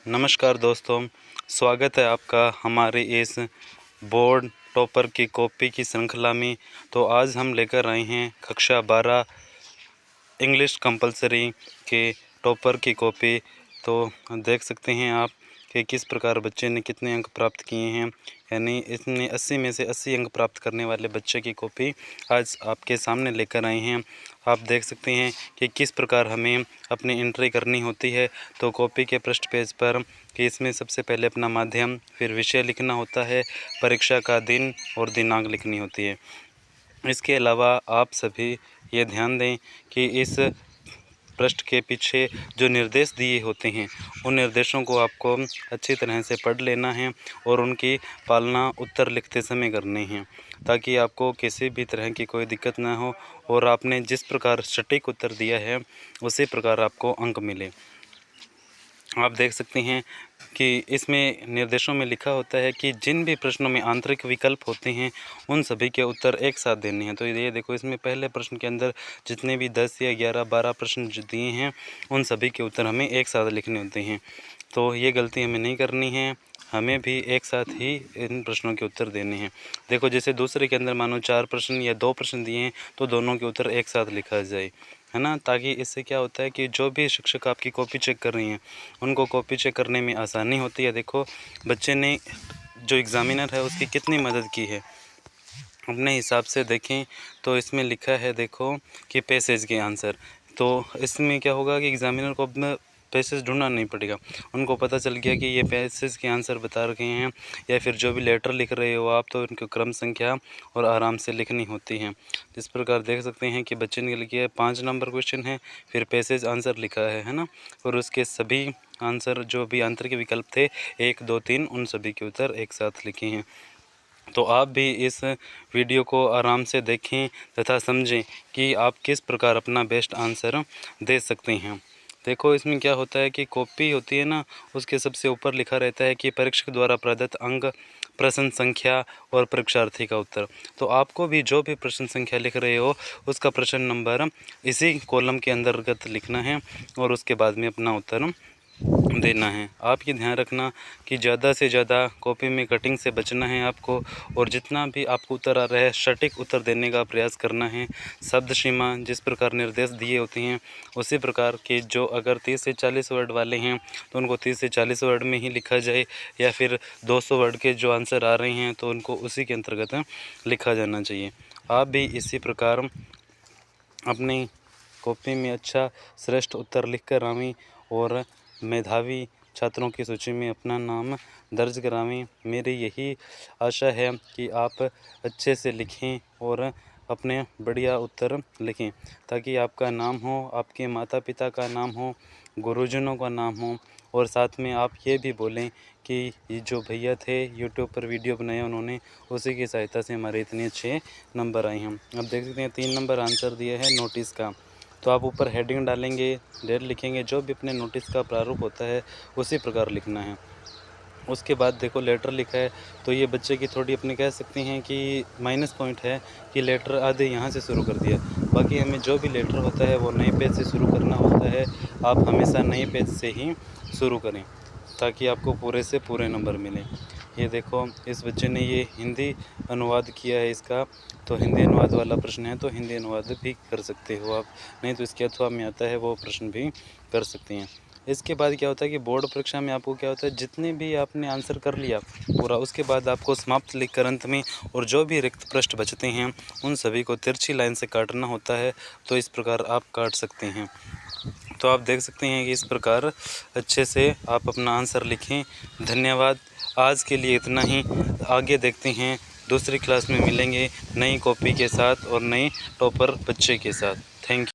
नमस्कार दोस्तों, स्वागत है आपका हमारे इस बोर्ड टॉपर की कॉपी की श्रृंखला में। तो आज हम लेकर आए हैं कक्षा 12 इंग्लिश कंपलसरी के टॉपर की कॉपी। तो देख सकते हैं आप कि किस प्रकार बच्चे ने कितने अंक प्राप्त किए हैं। यानी इसने 80 में से 80 अंक प्राप्त करने वाले बच्चे की कॉपी आज आपके सामने लेकर आए हैं। आप देख सकते हैं कि किस प्रकार हमें अपनी एंट्री करनी होती है। तो कॉपी के पृष्ठ पेज पर कि इसमें सबसे पहले अपना माध्यम, फिर विषय लिखना होता है, परीक्षा का दिन और दिनांक लिखनी होती है। इसके अलावा आप सभी ये ध्यान दें कि इस पृष्ठ के पीछे जो निर्देश दिए होते हैं उन निर्देशों को आपको अच्छी तरह से पढ़ लेना है और उनकी पालना उत्तर लिखते समय करनी है, ताकि आपको किसी भी तरह की कोई दिक्कत ना हो और आपने जिस प्रकार सटीक उत्तर दिया है उसी प्रकार आपको अंक मिले। आप देख सकते हैं कि इसमें निर्देशों में लिखा होता है कि जिन भी प्रश्नों में आंतरिक विकल्प होते हैं उन सभी के उत्तर एक साथ देने हैं। तो ये देखो, इसमें पहले प्रश्न के अंदर जितने भी 10 या 11 12 प्रश्न जो दिए हैं उन सभी के उत्तर हमें एक साथ लिखने होते हैं। तो ये गलती हमें नहीं करनी है, हमें भी एक साथ ही इन प्रश्नों के उत्तर देने हैं। देखो, जैसे दूसरे के अंदर मानो 4 प्रश्न या 2 प्रश्न दिए हैं तो दोनों के उत्तर एक साथ लिखा जाए, है ना, ताकि इससे क्या होता है कि जो भी शिक्षक आपकी कॉपी चेक कर रही हैं उनको कॉपी चेक करने में आसानी होती है। देखो, बच्चे ने जो एग्ज़ामिनर है उसकी कितनी मदद की है, अपने हिसाब से देखें तो इसमें लिखा है देखो कि पैसेज के आंसर। तो इसमें क्या होगा कि एग्ज़ामिनर को अपना पैसेज ढूंढना नहीं पड़ेगा, उनको पता चल गया कि ये पैसेज के आंसर बता रखे हैं। या फिर जो भी लेटर लिख रहे हो आप, तो उनको क्रम संख्या और आराम से लिखनी होती है। जिस प्रकार देख सकते हैं कि बच्चे ने लिखा है 5 नंबर क्वेश्चन है, फिर पैसेज आंसर लिखा है ना, और उसके सभी आंसर जो भी आंतरिक विकल्प थे 1 2 3 उन सभी के उत्तर एक साथ लिखे हैं। तो आप भी इस वीडियो को आराम से देखें तथा समझें कि आप किस प्रकार अपना बेस्ट आंसर दे सकते हैं। देखो, इसमें क्या होता है कि कॉपी होती है ना, उसके सबसे ऊपर लिखा रहता है कि परीक्षक द्वारा प्रदत्त अंक, प्रश्न संख्या और परीक्षार्थी का उत्तर। तो आपको भी जो भी प्रश्न संख्या लिख रहे हो उसका प्रश्न नंबर इसी कॉलम के अंतर्गत लिखना है और उसके बाद में अपना उत्तर देना है। आप ये ध्यान रखना कि ज़्यादा से ज़्यादा कॉपी में कटिंग से बचना है आपको, और जितना भी आपको उत्तर आ रहा है सटीक उत्तर देने का प्रयास करना है। शब्द सीमा जिस प्रकार निर्देश दिए होते हैं उसी प्रकार के, जो अगर 30 से 40 वर्ड वाले हैं तो उनको 30 से 40 वर्ड में ही लिखा जाए, या फिर 200 वर्ड के जो आंसर आ रहे हैं तो उनको उसी के अंतर्गत लिखा जाना चाहिए। आप भी इसी प्रकार अपनी कॉपी में अच्छा श्रेष्ठ उत्तर लिख कर आवें और मेधावी छात्रों की सूची में अपना नाम दर्ज करावें। मेरी यही आशा है कि आप अच्छे से लिखें और अपने बढ़िया उत्तर लिखें, ताकि आपका नाम हो, आपके माता पिता का नाम हो, गुरुजनों का नाम हो, और साथ में आप ये भी बोलें कि ये जो भैया थे यूट्यूब पर वीडियो बनाया उन्होंने, उसी की सहायता से हमारे इतने अच्छे नंबर आए हैं। अब देख सकते हैं 3 नंबर आंसर दिए है नोटिस का। तो आप ऊपर हेडिंग डालेंगे, डेट लिखेंगे, जो भी अपने नोटिस का प्रारूप होता है उसी प्रकार लिखना है। उसके बाद देखो लेटर लिखा है, तो ये बच्चे की थोड़ी अपने कह सकते हैं कि माइनस पॉइंट है कि लेटर आधे यहाँ से शुरू कर दिया। बाकी हमें जो भी लेटर होता है वो नए पेज से शुरू करना होता है। आप हमेशा नए पेज से ही शुरू करें ताकि आपको पूरे से पूरे नंबर मिलें। ये देखो, इस बच्चे ने ये हिंदी अनुवाद किया है इसका, तो हिंदी अनुवाद वाला प्रश्न है तो हिंदी अनुवाद भी कर सकते हो आप, नहीं तो इसके अथवा में आता है वो प्रश्न भी कर सकते हैं। इसके बाद क्या होता है कि बोर्ड परीक्षा में आपको क्या होता है, जितने भी आपने आंसर कर लिया पूरा, उसके बाद आपको समाप्त लिख कर अंत में और जो भी रिक्त पृष्ठ बचते हैं उन सभी को तिरछी लाइन से काटना होता है। तो इस प्रकार आप काट सकते हैं। तो आप देख सकते हैं कि इस प्रकार अच्छे से आप अपना आंसर लिखें। धन्यवाद। आज के लिए इतना ही। आगे देखते हैं, दूसरी क्लास में मिलेंगे नई कॉपी के साथ और नए टॉपर बच्चे के साथ। Thank you.